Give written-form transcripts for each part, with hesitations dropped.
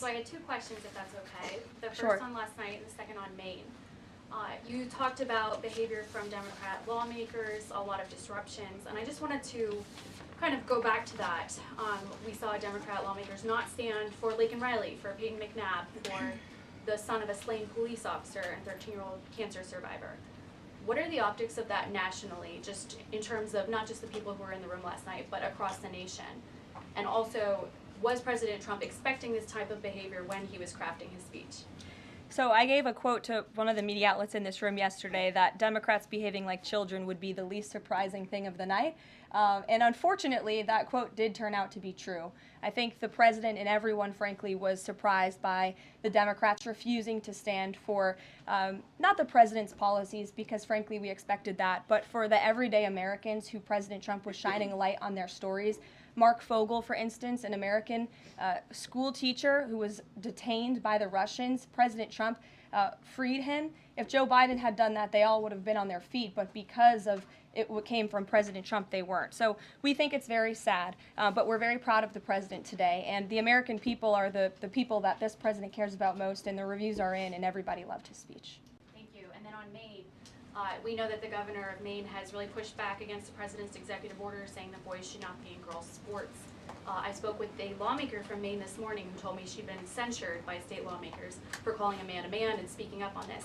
So I had two questions, if that's okay. The first Sure. on last night and the second on Maine. You talked about behavior from Democrat lawmakers, a lot of disruptions, and I just wanted to kind of go back to that. We saw Democrat lawmakers not stand for Laken Riley, for Peyton McNabb, for the son of a slain police officer and 13-year-old cancer survivor. What are the optics of that nationally, just in terms of not just the people who were in the room last night, but across the nation? And also, was President Trump expecting this type of behavior when he was crafting his speech? So I gave a quote to one of the media outlets in this room yesterday that Democrats behaving like children would be the least surprising thing of the night. And unfortunately, that quote did turn out to be true. I think the president and everyone, frankly, was surprised by the Democrats refusing to stand for not the president's policies, because frankly we expected that, but for the everyday Americans who President Trump was shining a light on their stories. Mark Fogel, for instance, an American school teacher who was detained by the Russians. President Trump freed him. If Joe Biden had done that, they all would have been on their feet, but because of it came from President Trump, they weren't. So we think it's very sad, but we're very proud of the president today, and the American people are the people that this president cares about most, and the reviews are in, and everybody loved his speech. Thank you. And then on Maine, we know that the governor of Maine has really pushed back against the president's executive order saying that boys should not be in girls' sports. I spoke with a lawmaker from Maine this morning who told me she'd been censured by state lawmakers for calling a man and speaking up on this.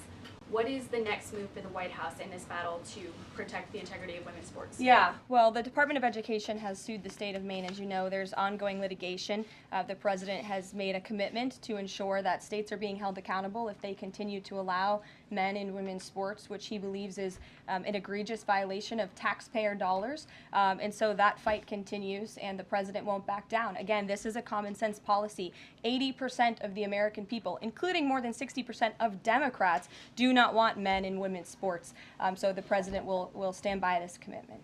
What is the next move for the White House in this battle to protect the integrity of women's sports? Yeah, well, the Department of Education has sued the state of Maine. As you know, there's ongoing litigation. The president has made a commitment to ensure that states are being held accountable if they continue to allow men in women's sports, which he believes is an egregious violation of taxpayer dollars. And so that fight continues, and the president won't back down. Again, this is a common sense policy. 80% of the American people, including more than 60% of Democrats, do not want men in women's sports. So the president will stand by this commitment.